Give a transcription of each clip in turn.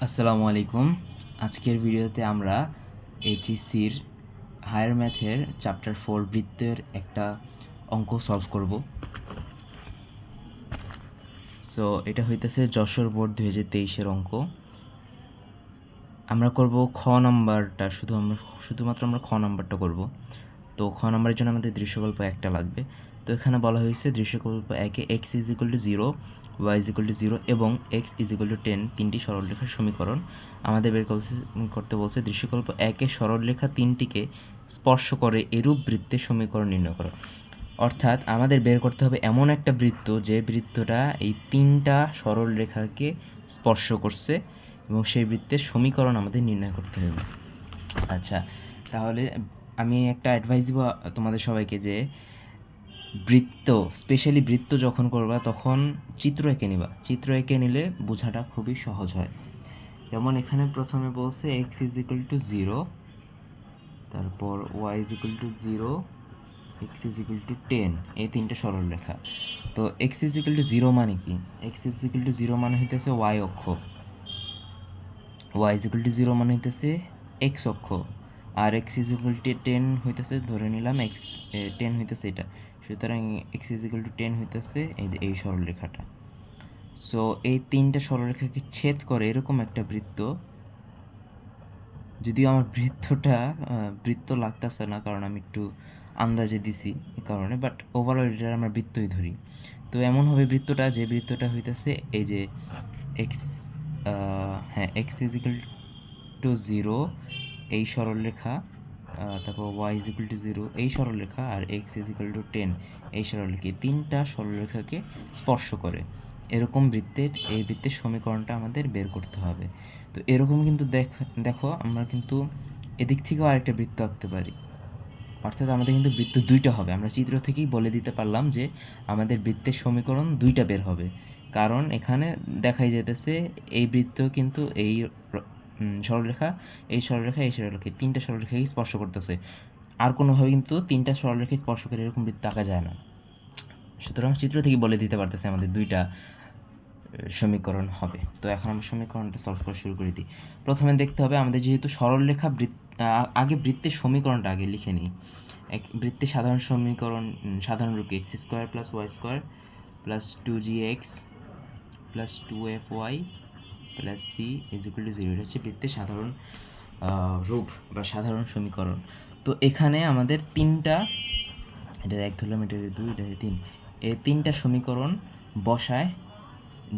আসসালামু আলাইকুম। আজকের ভিডিওতে আমরা এইচএসসির হায়ার ম্যাথের চ্যাপ্টার 4 বৃত্তের একটা অঙ্ক সলভ করব। সো এটা হইতেছে যশোর বোর্ড 2023-এর অঙ্ক। আমরা করব খ নাম্বারটা, শুধুমাত্র আমরা খ নাম্বারটা করব। তো খ নাম্বারের জন্য আমাদের দৃশ্যকল্প একটা লাগবে। তো এখানে বলা হয়েছে দৃশ্যকল্প একে x is equal to 0, y is equal to 0 এবং এক্স ইজ ইকুয়াল টু 10 তিনটি সরলরেখার সমীকরণ আমাদের বের করতে বলছে। দৃশ্যকল্প একে সরলরেখা তিনটিকে স্পর্শ করে এরূপ বৃত্তের সমীকরণ নির্ণয় করো। অর্থাৎ আমাদের বের করতে হবে এমন একটা বৃত্ত যে বৃত্তটা এই তিনটা সরলরেখাকে স্পর্শ করছে এবং সেই বৃত্তের সমীকরণ আমাদের নির্ণয় করতে হবে। আচ্ছা, তাহলে আমি একটা অ্যাডভাইস দিব তোমাদের সবাইকে যে স্পেশালি বৃত্ত যখন করবা তখন চিত্র এঁকে নিবা। চিত্র এঁকে নিলে বোঝাটা খুবই সহজ হয়। যেমন এখানে প্রথমে বলছে এক্স ইজ ইকুয়াল টু 0, তারপর y is equal to 0, x is equal to 10, এই তিনটে সরলরেখা। তো এক্স ইজ ইকুয়াল টু 0 মানে কি? এক্স ইজ ইকুয়াল টু 0 মানে হইতেছে ওয়াই অক্ষ, ওয়াই ইজ ইকুয়াল টু 0 মানে হইতেছে এক্স অক্ষ, আর এক্স ইজ ইকুয়াল টু 10 হইতেছে, ধরে নিলাম এক্স 10 হইতেছে এটা। সুতরাং এক্স ইজ ইকুয়াল টু 10 হইতেছে এই যে এই সরলরেখাটা। সো এই তিনটা সরলরেখাকে ছেদ করে এরকম একটা বৃত্ত, যদিও আমার বৃত্ত লাগতেছে না কারণ আমি একটু আন্দাজে দিছি এই কারণে, বাট ওভারঅল এটা আমরা বৃত্তই ধরি। তো এমন হবে বৃত্তটা, যে বৃত্তটা হইতেছে এই যে x, x is equal to 0 এই সরলরেখা, তারপর ওয়াই ইজ ইকুয়াল টু 0 এই সরলরেখা, আর এক্স ইজ ইকুয়াল টু 10 এই সরলরেখা, তিনটা সরলরেখাকে স্পর্শ করে এরকম এই বৃত্তের সমীকরণটা আমাদের বের করতে হবে। তো এরকম কিন্তু দেখো আমরা কিন্তু এদিক থেকেও আরেকটা বৃত্ত আঁকতে পারি, অর্থাৎ আমাদের কিন্তু বৃত্ত দুইটা হবে। আমরা চিত্র থেকেই বলে দিতে পারলাম যে আমাদের বৃত্তের সমীকরণ দুইটা বের হবে, কারণ এখানে দেখাই যেতেছে এই বৃত্ত কিন্তু এই সরলরেখা, এই সরলরেখা, এই সরলরেখা, তিনটা সরলরেখাকে স্পর্শ করতেছে। আর কোনোভাবে কিন্তু তিনটা সরলরেখা স্পর্শ করে এরকম বৃত্ত আঁকা যায় না। সুতরাং চিত্র থেকে বলে দিতে পারতেছে আমাদের দুইটা সমীকরণ হবে। তো এখন আমরা সমীকরণটা সলভ করা শুরু করে দিই। প্রথমে দেখতে হবে আমাদের যেহেতু সরলরেখা আগে বৃত্তের সমীকরণটা আগে লিখে নিই। বৃত্তের সাধারণ সমীকরণ, সাধারণ রূপে x square plus y square plus 2gx plus 2fy plus c is equal to 0, এটা হচ্ছে বৃত্তের সাধারণ রূপ বা সাধারণ সমীকরণ। তো এখানে আমাদের তিনটা, এটার এক ধরলাম, এটার দুই, এটার তিন, এই তিনটা সমীকরণ বসায়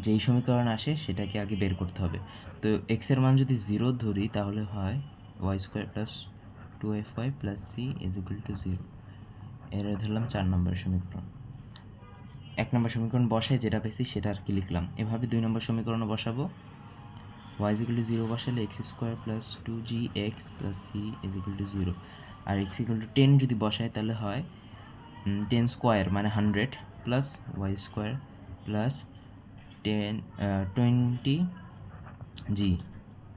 যেই সমীকরণ আসে সেটাকে আগে বের করতে হবে। তো এক্সের মান যদি 0 ধরি তাহলে হয় y square plus 2fy plus c is equal to 0। এর ধরলাম 4 নম্বর সমীকরণ। 1 নম্বর সমীকরণ বসায় যেটা পেয়েছি সেটা আর কি লিখলাম। এভাবে 2 নম্বর সমীকরণও বসাবো। ওয়াই ইজ ইকুয়াল টু 0 বসালে x square plus 2gx plus c is equal to 0, আর এক্স ইকুয়াল টু 10 যদি বসায় তাহলে হয় 10 স্কোয়ার মানে 100 plus y square plus 20g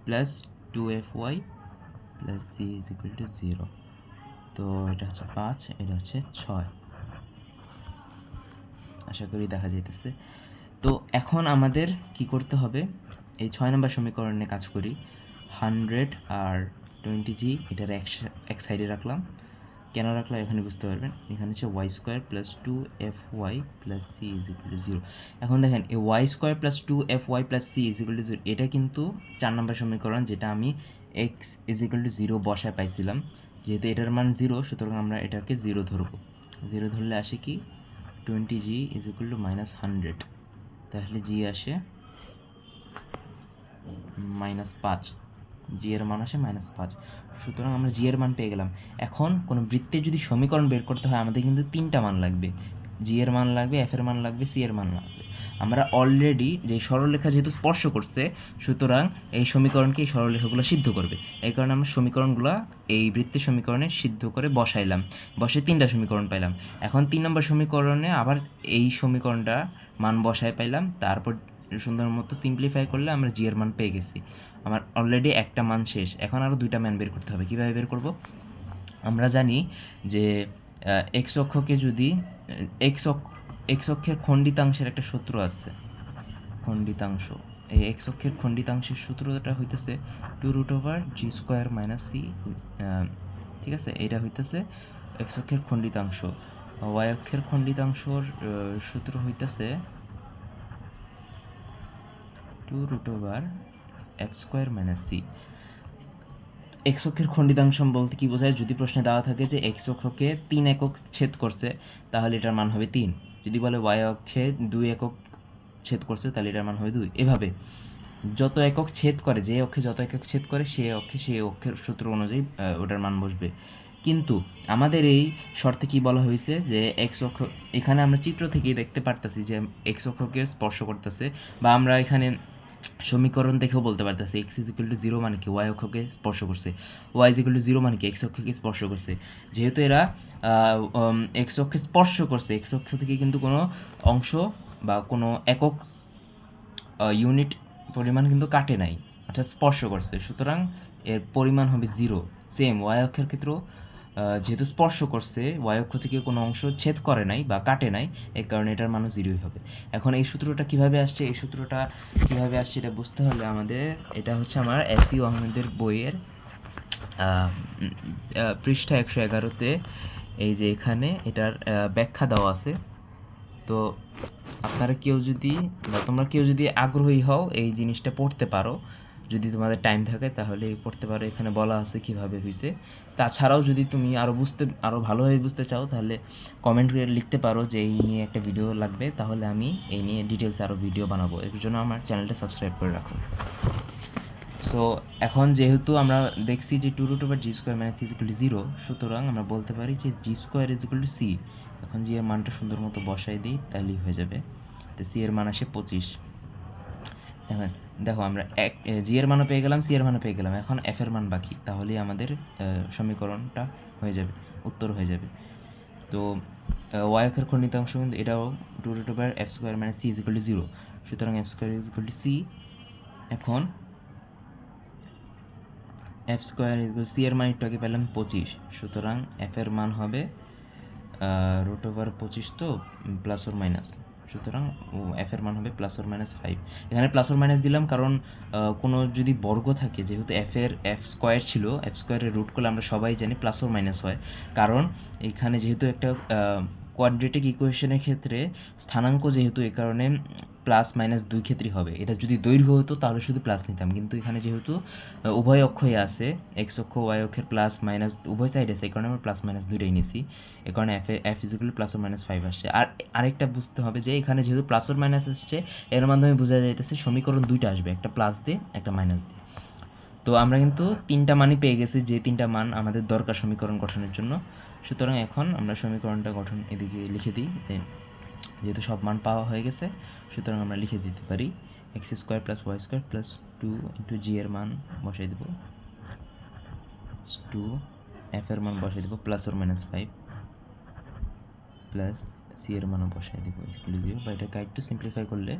plus 2fy plus c is equal to 0। তো এটা হচ্ছে 5, এটা হচ্ছে 6, আশা করি দেখা যাইতেছে। তো এখন আমাদের কি করতে হবে, এই 6 নম্বর সমীকরণে কাজ করি। 100 আর 20g এটার এক সাইডে রাখলাম। কেন রাখলাম এখানে বুঝতে পারবেন। এখানে হচ্ছে y square plus 2fy plus c is equal to 0। এখন দেখেন এই y square plus 2fy plus c is equal to 0 এটা কিন্তু 4 নম্বর সমীকরণ, যেটা আমি এক্স ইজ ইকুয়াল টু 0 বসায় পাইছিলাম। যেহেতু এটার মান 0 সুতরাং আমরা এটাকে 0 ধরবো। 0 ধরলে আসে কি 20g ইজ ইকুয়াল টু -100, তাহলে জি আসে -5, জি এর মান আসে -5। সুতরাং আমরা জি এর মান পেয়ে গেলাম। এখন কোনো বৃত্তের যদি সমীকরণ বের করতে হয় আমাদের কিন্তু তিনটা মান লাগবে, জি এর মান লাগবে, এফ এর মান লাগবে, সি এর মান লাগবে। আমরা অলরেডি যে সরলরেখা যেহেতু স্পর্শ করছে সুতরাং এই সমীকরণকে এই সরলরেখাগুলো সিদ্ধ করবে, এই কারণে আমরা সমীকরণগুলো এই বৃত্তের সমীকরণে সিদ্ধ করে বসাইলাম, বসে তিনটা সমীকরণ পাইলাম। এখন 3 নম্বর সমীকরণে আবার এই সমীকরণটা মান বসায় পাইলাম, তারপর সুন্দর মতো সিম্পলিফাই করলে আমরা জি এর মান পেয়ে গেছি। আমার অলরেডি একটা মান শেষ, এখন আরও দুইটা মান বের করতে হবে। কীভাবে বের করব? আমরা জানি যে এক্স অক্ষকে যদি এক্স অক্ষের খণ্ডিতাংশের একটা সূত্র আছে, খণ্ডিতাংশ, এই এক্স অক্ষের খণ্ডিতাংশের সূত্রটা হইতেছে 2√g² - c, ঠিক আছে? এটা হইতেছে এক্স অক্ষের খণ্ডিতাংশ। ওয়াই অক্ষের খণ্ডিতাংশর সূত্র হইতেছে 2√f² - c। এক্স অক্ষের খণ্ডিতাংশ বলতে কি বোঝায়? যদি প্রশ্নে দেওয়া থাকে যে এক্স অক্ষকে 3 একক ছেদ করছে তাহলে এটার মান হবে 3, যদি বলে ওয়াই অক্ষে 2 একক ছেদ করছে তাহলে এটার মান হবে 2। এভাবে যত একক ছেদ করে, যে অক্ষে যত একক ছেদ করে সেই অক্ষের সূত্র অনুযায়ী ওটার মান বসবে। কিন্তু আমাদের এই শর্তে কি বলা হয়েছে যে এক্স অক্ষ, এখানে আমরা চিত্র থেকেই দেখতে পারতেছি যে এক্স অক্ষকে স্পর্শ করতেছে, বা আমরা এখানে সমীকরণ দেখেও বলতে পারতেছি এক্স ইজ ইকুয়াল টু 0 মানে কি ওয়াই অক্ষকে স্পর্শ করছে, ওয়াই ইজ ইকুয়াল টু 0 মানে কি এক্স অক্ষকে স্পর্শ করছে। যেহেতু এরা এক্স অক্ষে স্পর্শ করছে, এক্স অক্ষ থেকে কিন্তু কোনো অংশ বা কোনো একক ইউনিট পরিমাণ কিন্তু কাটে নাই, অর্থাৎ স্পর্শ করছে, সুতরাং এর পরিমাণ হবে 0। সেম ওয়াই অক্ষের ক্ষেত্রেও যেহেতু স্পর্শ করছে, ওয়াই অক্ষ থেকে কোনো অংশ ছেদ করে নাই বা কাটে নাই, এই কারণে এটার মানও 0ই হবে। এখন এই সূত্রটা কিভাবে আসছে, এটা বুঝতে হলে আমাদের, এটা হচ্ছে আমার এসইউ আহমেদের বইয়ের পৃষ্ঠা 111-তে, এই যে এখানে এটার ব্যাখ্যা দেওয়া আছে। তো আপনারা তোমরা কেউ যদি আগ্রহী হও এই জিনিসটা পড়তে পারো, যদি তোমাদের টাইম থাকে তাহলে পড়তে পারো, এখানে বলা আছে কিভাবে হয়েছে। তাছাড়াও যদি তুমি আরও ভালোভাবে বুঝতে চাও তাহলে কমেন্ট করে লিখতে পারো যে এই নিয়ে একটা ভিডিও লাগবে, তাহলে আমি এই নিয়ে ডিটেলস আরও ভিডিও বানাবো। এর জন্য আমার চ্যানেলটা সাবস্ক্রাইব করে রাখো। সো এখন যেহেতু আমরা দেখছি যে 2√g² - c = 0, সুতরাং আমরা বলতে পারি যে g² = c। এখন জি এর মানটা সুন্দর মতো বসাই দিই, তাহলেই হয়ে যাবে। তো সি এর মান আসে 25। এখন দেখো আমরা জি এর মানও পেয়ে গেলাম, সি এর মানও পেয়ে গেলাম, এখন এফ এর মান বাকি, তাহলেই আমাদের সমীকরণটা হয়ে যাবে, উত্তর হয়ে যাবে। তো ওয়াই অক্ষের খণ্ডিতাংশ কিন্তু এটাও 2√f² - c = 0, সুতরাং f² = c। এখন f² c এর মান একটু আগে পেলাম 25, সুতরাং এফ এর মান হবে √25, তো প্লাস অর মাইনাস, সুতরাং এফ এর মান হবে +or-5। এখানে +or- দিলাম কারণ কোনো যদি বর্গ থাকে, যেহেতু f² ছিল, f² রুট করলে আমরা সবাই জানি +or- হয়, কারণ এখানে যেহেতু একটা কোয়াড্রেটিক ইকুয়েশনের ক্ষেত্রে স্থানাঙ্ক যেহেতু, এই কারণে +- দুই ক্ষেত্রেই হবে। এটা যদি দৈর্ঘ্য হতো তাহলে শুধু প্লাস নিতাম, কিন্তু এখানে যেহেতু উভয় অক্ষই আছে, এক্স অক্ষ ওয়াই অক্ষের +- উভয় সাইড আছে, এই কারণে আমরা +- দুইটাই নিছি, এই কারণে f = +or-5 আসছে। আর আরেকটা বুঝতে হবে যে এখানে যেহেতু +or- আসছে, এর মাধ্যমে বোঝা যাইতেছে সমীকরণ দুইটা আসবে, একটা প্লাস দিয়ে একটা মাইনাস দিয়ে। তো আমরা কিন্তু 3টা মানই পেয়ে গেছি, যে 3টা মান আমাদের দরকার সমীকরণ গঠনের জন্য। সুতরাং এখন আমরা সমীকরণটা গঠন এদিকে লিখে দিই, যেহেতু সব মান পাওয়া হয়ে গেছে, সুতরাং আমরা লিখে দিতে পারি x² + y² + 2 * g এর মান বসাই দেব, 2 f এর মান বসাই দেব +or-5 প্লাস c এর মানও বসাই দেব = 0, বা এটাকে একটু সিম্পলিফাই করলে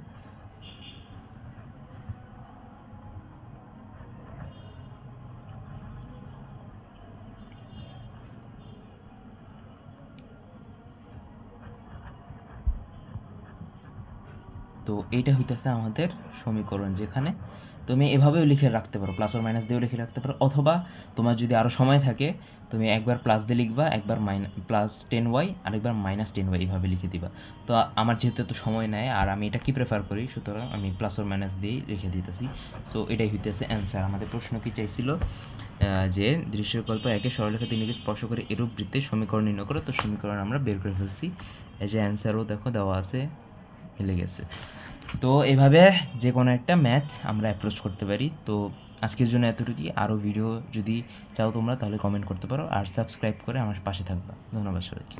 তো এইটা হইতেছে আমাদের সমীকরণ, যেখানে তুমি এভাবেও লিখে রাখতে পারো, +or- দিয়েও লিখে রাখতে পারো, অথবা তোমার যদি আরও সময় থাকে তুমি একবার প্লাস দিয়ে লিখবা, একবার +10y আরেকবার -10y, এইভাবে লিখে দিবা। তো আমার যেহেতু এত সময় নেয় আর আমি এটা কি প্রেফার করি, সুতরাং আমি +or- দিয়েই লিখে দিতেছি। সো এটাই হইতেছে অ্যান্সার। আমাদের প্রশ্ন কি চাইছিল যে দৃশ্যকল্প একে সরলরেখা 3কে স্পর্শ করে এরূপ বৃত্তের সমীকরণ নির্ণয় করো। তো সমীকরণ আমরা বের করে ফেলছি, এই যে অ্যান্সারও দেখো দেওয়া আছে, মিলে গেছে। তো এভাবে যে কোনো একটা ম্যাথ আমরা অ্যাপ্রোচ করতে পারি। তো আজকের জন্য এতটুকুই। আরও ভিডিও যদি চাও তোমরা তাহলে কমেন্ট করতে পারো, আর সাবস্ক্রাইব করে আমার পাশে থাকবা। ধন্যবাদ সবাইকে।